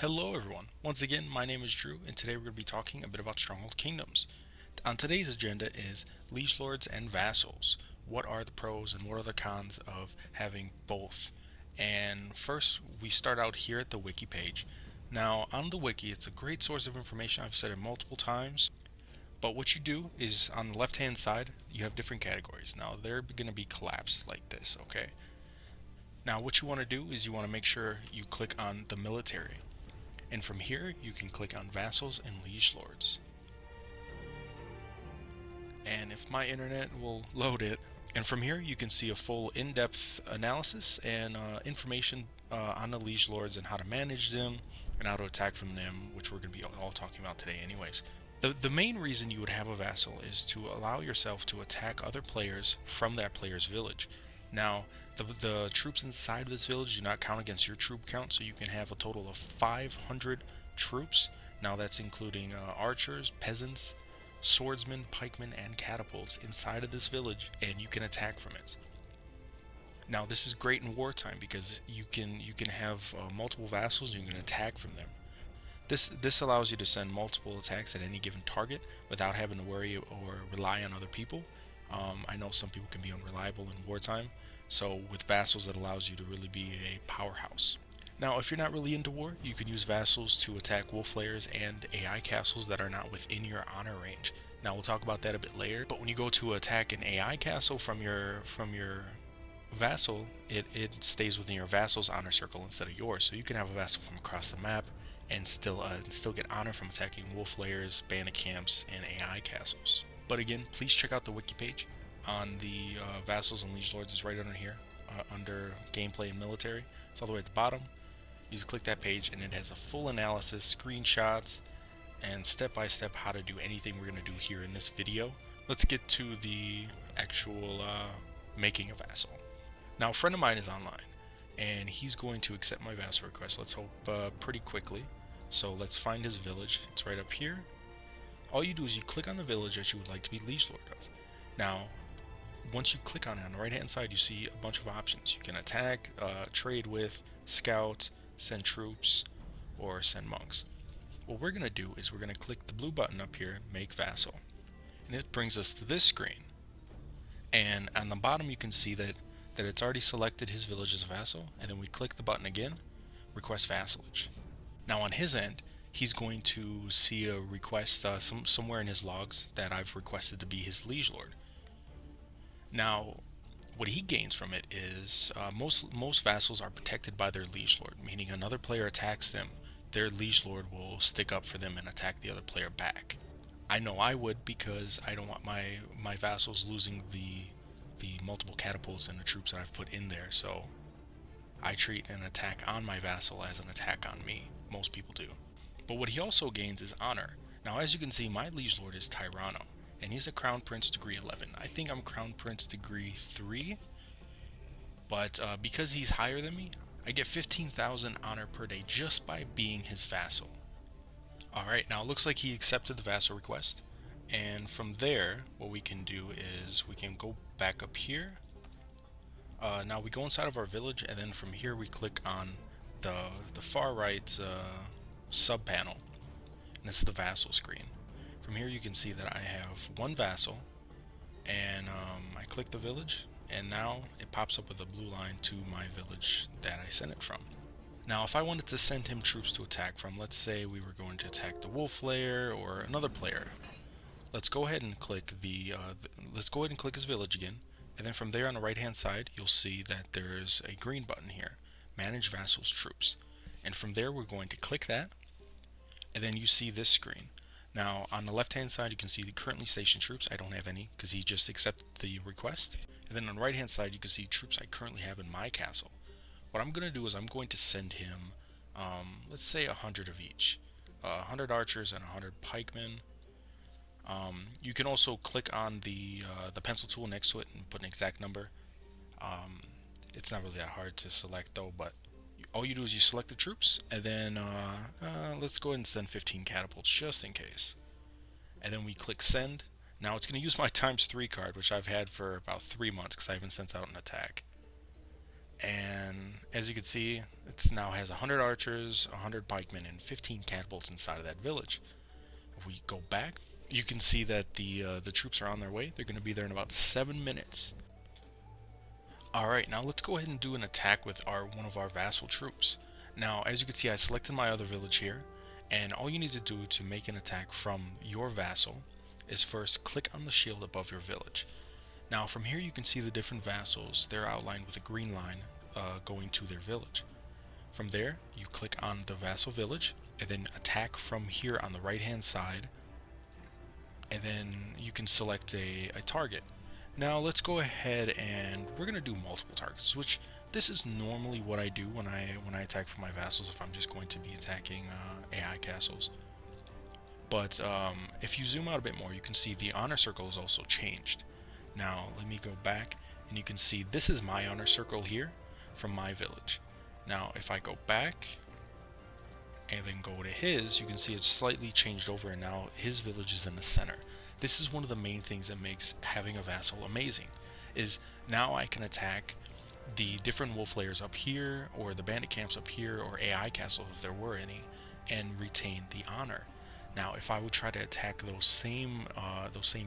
Hello everyone, once again my name is Drew and today we're going to be talking a bit about Stronghold Kingdoms. On today's agenda is Liege Lords and Vassals. What are the pros and what are the cons of having both? And first we start out here at the wiki page. Now on the wiki it's a great source of information, I've said it multiple times, but what you do is on the left hand side you have different categories. Now they're going to be collapsed like this, okay? Now what you want to do is you want to make sure you click on the military. And from here, you can click on Vassals and Liege Lords. And if my internet will load it, and from here you can see a full in-depth analysis and information on the Liege Lords and how to manage them and how to attack from them, which we're going to be all talking about today anyways. The main reason you would have a vassal is to allow yourself to attack other players from that player's village. Now, the troops inside of this village do not count against your troop count, so you can have a total of 500 troops. Now that's including archers, peasants, swordsmen, pikemen, and catapults inside of this village, and you can attack from it. Now this is great in wartime because you can have multiple vassals and you can attack from them. This allows you to send multiple attacks at any given target without having to worry or rely on other people. I know some people can be unreliable in wartime, so with vassals it allows you to really be a powerhouse. Now if you're not really into war, you can use vassals to attack wolf layers and AI castles that are not within your honor range. Now we'll talk about that a bit later, but when you go to attack an AI castle from your vassal, it stays within your vassal's honor circle instead of yours, so you can have a vassal from across the map and still get honor from attacking wolf layers, bandit camps, and AI castles. But again, please check out the wiki page on the Vassals and Liege Lords. It's right under here, under Gameplay and Military. It's all the way at the bottom. You just click that page and it has a full analysis, screenshots, and step-by-step how to do anything we're going to do here in this video. Let's get to the actual making a vassal. Now a friend of mine is online, and he's going to accept my vassal request. Let's hope pretty quickly. So let's find his village. It's right up here. All you do is you click on the village that you would like to be Liege Lord of. Now, once you click on it, on the right hand side you see a bunch of options. You can attack, trade with, scout, send troops, or send monks. What we're going to do is we're going to click the blue button up here, Make Vassal. And it brings us to this screen. And on the bottom you can see that it's already selected his village as a vassal, and then we click the button again, Request Vassalage. Now on his end, he's going to see a request somewhere in his logs that I've requested to be his Liege Lord. Now, what he gains from it is most vassals are protected by their Liege Lord, meaning another player attacks them, their Liege Lord will stick up for them and attack the other player back. I know I would, because I don't want my vassals losing the multiple catapults and the troops that I've put in there, so I treat an attack on my vassal as an attack on me. Most people do. But what he also gains is honor. Now as you can see, my Liege Lord is Tyranno, and he's a Crown Prince degree 11. I think I'm Crown Prince degree 3, but because he's higher than me, I get 15,000 honor per day just by being his vassal. Alright, now it looks like he accepted the vassal request, and from there what we can do is we can go back up here. Now we go inside of our village, and then from here we click on the far right sub panel, and this is the vassal screen. From here you can see that I have one vassal, and I click the village, and now it pops up with a blue line to my village that I sent it from. Now if I wanted to send him troops to attack from, let's say we were going to attack the wolf layer or another player, let's go ahead and click his village again, and then from there on the right hand side you'll see that there's a green button here, Manage Vassals Troops, and from there we're going to click that, and then you see this screen. Now on the left hand side you can see the currently stationed troops. I don't have any because he just accepted the request. And then on the right hand side you can see troops I currently have in my castle. What I'm going to do is I'm going to send him let's say 100 of each, 100 archers and 100 pikemen. You can also click on the pencil tool next to it and put an exact number. It's not really that hard to select though, but all you do is you select the troops, and then let's go ahead and send 15 catapults just in case. And then we click send. Now it's going to use my ×3 card, which I've had for about 3 months because I haven't sent out an attack. And as you can see, it now has 100 archers, 100 pikemen, and 15 catapults inside of that village. If we go back, you can see that the troops are on their way. They're going to be there in about 7 minutes. Alright, now let's go ahead and do an attack with one of our vassal troops. Now, as you can see, I selected my other village here, and all you need to do to make an attack from your vassal is first click on the shield above your village. Now, from here you can see the different vassals. They're outlined with a green line going to their village. From there, you click on the vassal village, and then attack from here on the right hand side, and then you can select a target. Now let's go ahead and we're going to do multiple targets, which this is normally what I do when I attack for my vassals if I'm just going to be attacking AI castles. But if you zoom out a bit more, you can see the honor circle is also changed. Now let me go back, and you can see this is my honor circle here from my village. Now if I go back and then go to his, you can see it's slightly changed over, and now his village is in the center. This is one of the main things that makes having a vassal amazing, is now I can attack the different wolf layers up here, or the bandit camps up here, or AI castles if there were any, and retain the honor. Now if I would try to attack those same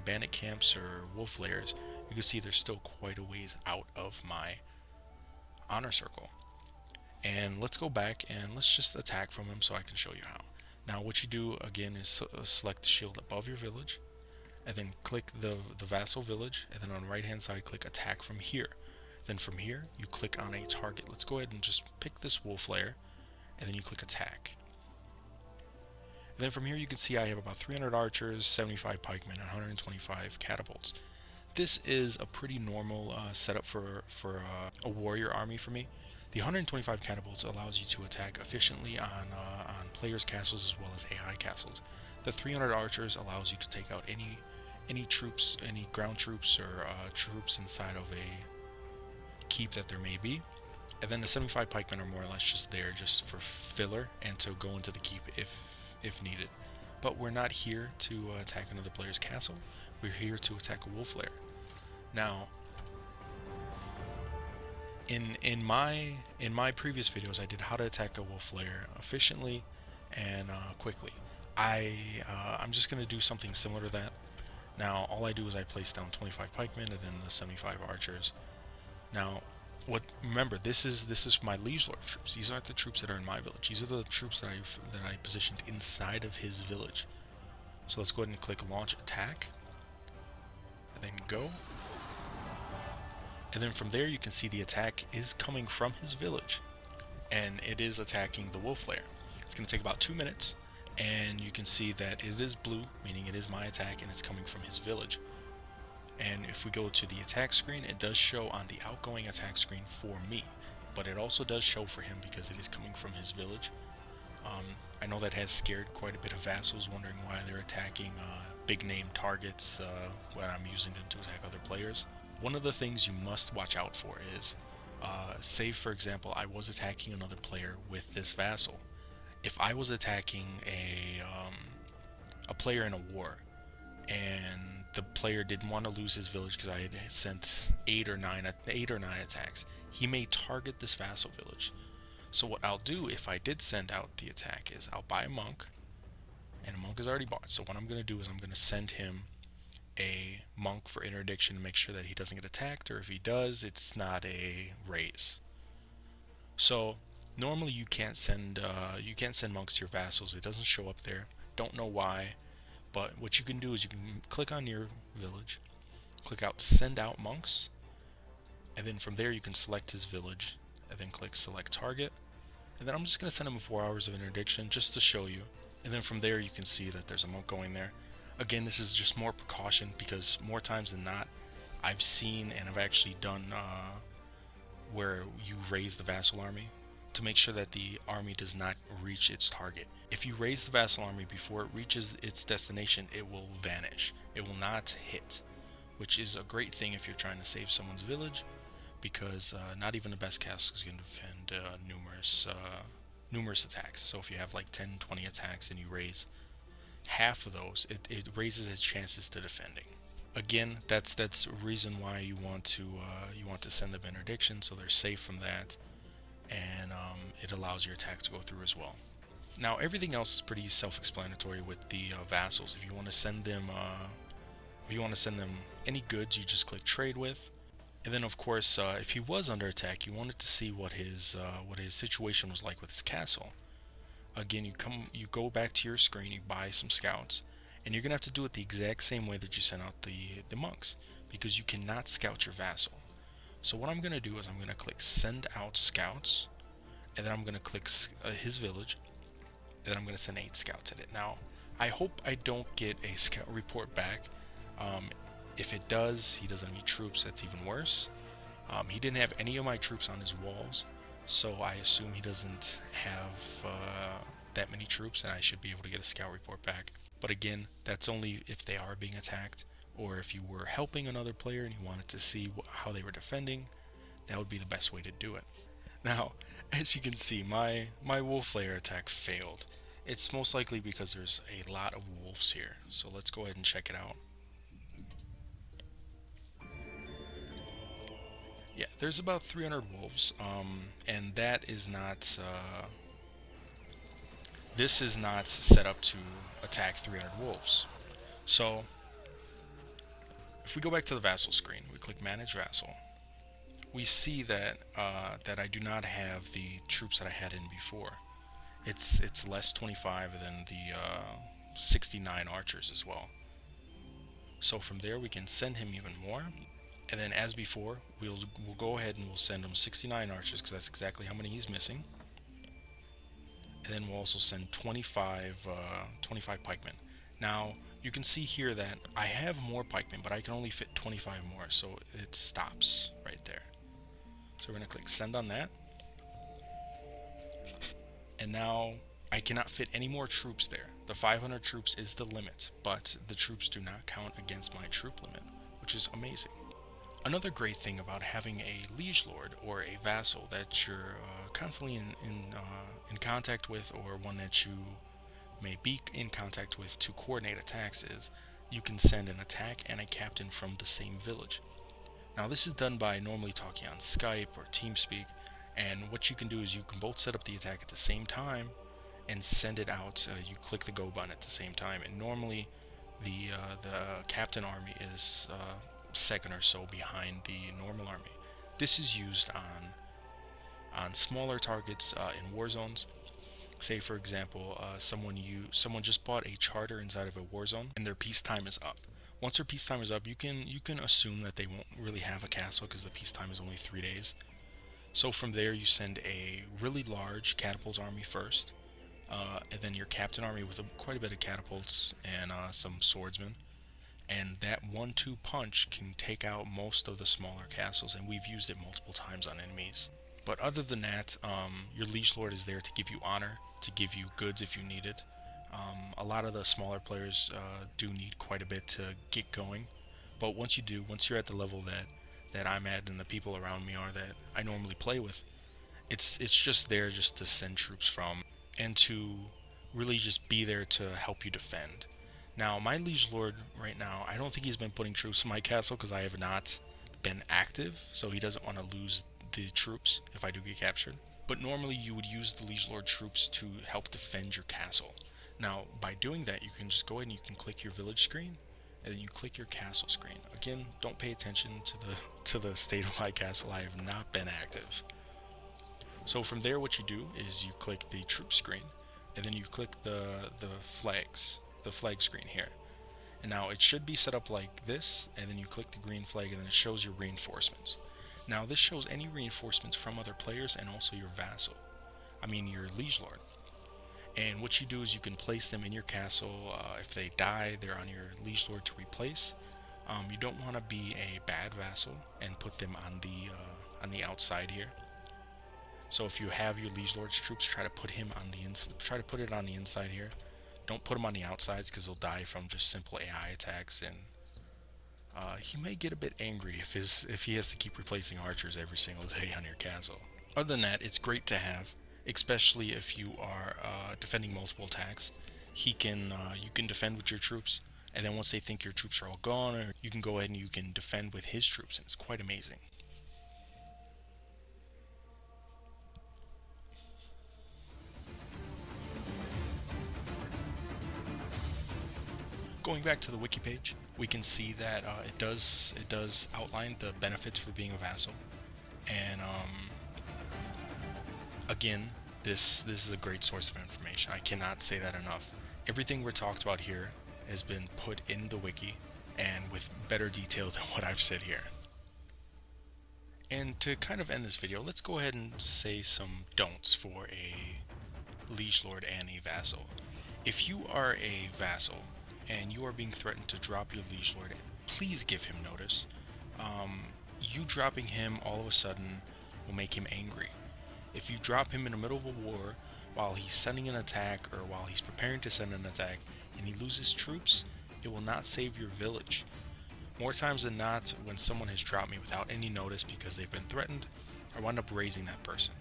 bandit camps or wolf layers, you can see they're still quite a ways out of my honor circle. And let's go back and let's just attack from him so I can show you how. Now what you do again is select the shield above your village, and then click the vassal village, and then on the right hand side click attack from here. Then from here you click on a target. Let's go ahead and just pick this wolf layer, and then you click attack. And then from here you can see I have about 300 archers, 75 pikemen, and 125 catapults. This is a pretty normal setup for a warrior army for me. The 125 catapults allows you to attack efficiently on players' castles as well as AI castles. The 300 archers allows you to take out any troops, any ground troops or troops inside of a keep that there may be. And then the 75 pikemen are more or less just there just for filler and to go into the keep if needed. But we're not here to attack another player's castle. We're here to attack a wolf lair. Now, in my previous videos, I did how to attack a wolf lair efficiently and quickly. I'm just going to do something similar to that. Now, all I do is I place down 25 pikemen and then the 75 archers. Now, remember, this is my Liege Lord troops. These aren't the troops that are in my village. These are the troops that I positioned inside of his village. So let's go ahead and click launch attack, and then go. And then from there you can see the attack is coming from his village, and it is attacking the wolf lair. It's going to take about 2 minutes, and you can see that it is blue, meaning it is my attack, and it's coming from his village. And if we go to the attack screen, it does show on the outgoing attack screen for me, but it also does show for him because it is coming from his village. I know that has scared quite a bit of vassals, wondering why they're attacking big name targets when I'm using them to attack other players. One of the things you must watch out for is, say for example, I was attacking another player with this vassal. If I was attacking a player in a war, and the player didn't want to lose his village because I had sent 8 or 9 attacks, he may target this vassal village. So what I'll do if I did send out the attack is I'll buy a monk, and a monk is already bought. So what I'm going to do is I'm going to send him a monk for interdiction to make sure that he doesn't get attacked, or if he does, it's not a raise. So normally you can't send monks to your vassals. It doesn't show up there. Don't know why, but what you can do is you can click on your village, click out send out monks, and then from there you can select his village, and then click select target, and then I'm just going to send him 4 hours of interdiction just to show you. And then from there you can see that there's a monk going there. Again, this is just more precaution because more times than not I've seen and I've actually done where you raise the vassal army to make sure that the army does not reach its target. If you raise the vassal army before it reaches its destination, it will vanish. It will not hit, which is a great thing if you're trying to save someone's village, because not even the best castles can defend numerous attacks. So if you have like 10, 20 attacks and you raise half of those, it raises its chances to defending. Again, that's a reason why you want to send them interdiction, so they're safe from that, and it allows your attack to go through as well. Now everything else is pretty self-explanatory with the vassals. If you want to send them any goods, you just click trade with. And then, of course, if he was under attack, you wanted to see what his situation was like with his castle. Again, you go back to your screen, you buy some scouts, and you're gonna have to do it the exact same way that you sent out the monks, because you cannot scout your vassal. So what I'm gonna do is I'm gonna click send out scouts, and then I'm gonna click his village, and then I'm gonna send 8 scouts at it. Now, I hope I don't get a scout report back. If it does, he doesn't have any troops. That's even worse. He didn't have any of my troops on his walls, so I assume he doesn't have that many troops, and I should be able to get a scout report back. But again, that's only if they are being attacked, or if you were helping another player and you wanted to see how they were defending. That would be the best way to do it. Now, as you can see, my wolf layer attack failed. It's most likely because there's a lot of wolves here. So let's go ahead and check it out. Yeah, there's about 300 wolves, and that is not, this is not set up to attack 300 wolves. So, if we go back to the vassal screen, we click manage vassal, we see that that I do not have the troops that I had in before. It's less 25 than the 69 archers as well. So from there we can send him even more. And then, as before, we'll go ahead and we'll send him 69 archers, because that's exactly how many he's missing. And then we'll also send 25 pikemen. Now, you can see here that I have more pikemen, but I can only fit 25 more, so it stops right there. So we're going to click send on that. And now I cannot fit any more troops there. The 500 troops is the limit, but the troops do not count against my troop limit, which is amazing. Another great thing about having a liege lord or a vassal that you're constantly in contact with, or one that you may be in contact with to coordinate attacks, is you can send an attack and a captain from the same village. Now this is done by normally talking on Skype or TeamSpeak, and what you can do is you can both set up the attack at the same time and send it out. You click the go button at the same time, and normally the captain army is second or so behind the normal army. This is used on smaller targets in war zones. Say for example, someone just bought a charter inside of a war zone, and their peacetime is up. Once their peacetime is up, you can assume that they won't really have a castle, because the peacetime is only 3 days. So from there, you send a really large catapult army first, and then your captain army with quite a bit of catapults and some swordsmen. And that 1-2 punch can take out most of the smaller castles, and we've used it multiple times on enemies. But other than that, your liege lord is there to give you honor, to give you goods if you need it. A lot of the smaller players do need quite a bit to get going, but once you're at the level that I'm at and the people around me are that I normally play with, it's just there just to send troops from, and to really just be there to help you defend. Now, my liege lord right now, I don't think he's been putting troops in my castle because I have not been active, so he doesn't want to lose the troops if I do get captured. But normally you would use the liege lord troops to help defend your castle. Now, by doing that, you can just go ahead and you can click your village screen, and then you click your castle screen. Again, don't pay attention to the state of my castle. I have not been active. So from there, what you do is you click the troop screen, and then you click the flag screen here. And now it should be set up like this, and then you click the green flag, and then it shows your reinforcements. Now this shows any reinforcements from other players and also your your liege lord. And what you do is you can place them in your castle. If they die, they're on your liege lord to replace. You don't want to be a bad vassal and put them on the outside here. So if you have your liege lord's troops, try to put it on the inside here. Don't put him on the outsides, because he'll die from just simple AI attacks, and he may get a bit angry if he has to keep replacing archers every single day on your castle. Other than that, it's great to have, especially if you are defending multiple attacks. You can defend with your troops. And then once they think your troops are all gone, you can go ahead and you can defend with his troops, and it's quite amazing. Going back to the wiki page, we can see that it does outline the benefits for being a vassal, and again, this is a great source of information. I cannot say that enough. Everything we're talked about here has been put in the wiki, and with better detail than what I've said here. And to kind of end this video, let's go ahead and say some don'ts for a liege lord and a vassal. If you are a vassal and you are being threatened to drop your liege lord, please give him notice. You dropping him all of a sudden will make him angry. If you drop him in the middle of a war while he's sending an attack or while he's preparing to send an attack and he loses troops, it will not save your village. More times than not, when someone has dropped me without any notice because they've been threatened, I wind up raising that person.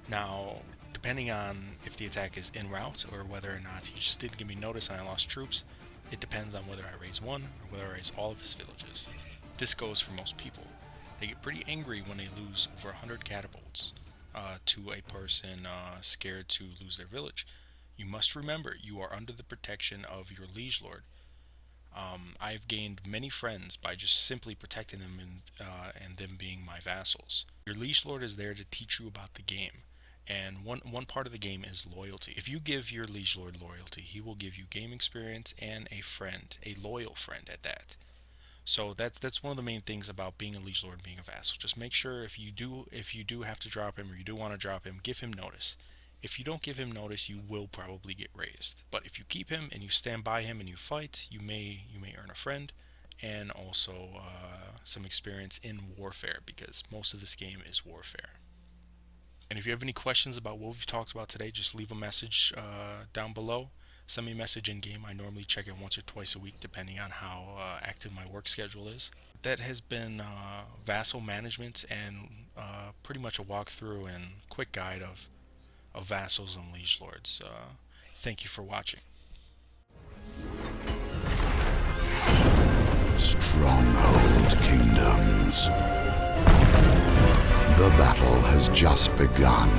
Now, depending on if the attack is en route or whether or not he just didn't give me notice and I lost troops, it depends on whether I raise one or whether I raise all of his villages. This goes for most people. They get pretty angry when they lose over 100 catapults to a person scared to lose their village. You must remember, you are under the protection of your liege lord. I've gained many friends by just simply protecting them and them being my vassals. Your liege lord is there to teach you about the game, and one part of the game is loyalty. If you give your liege lord loyalty, he will give you game experience and a friend, a loyal friend at that. So that's one of the main things about being a liege lord and being a vassal. Just make sure if you do have to drop him or you do want to drop him, give him notice. If you don't give him notice, you will probably get raised. But if you keep him and you stand by him and you fight, you may earn a friend and also some experience in warfare, because most of this game is warfare. And if you have any questions about what we've talked about today, just leave a message down below. Send me a message in game. I normally check it once or twice a week depending on how active my work schedule is. That has been vassal management and pretty much a walkthrough and quick guide of vassals and liege lords. Thank you for watching. Stronghold Kingdoms. The battle has just begun.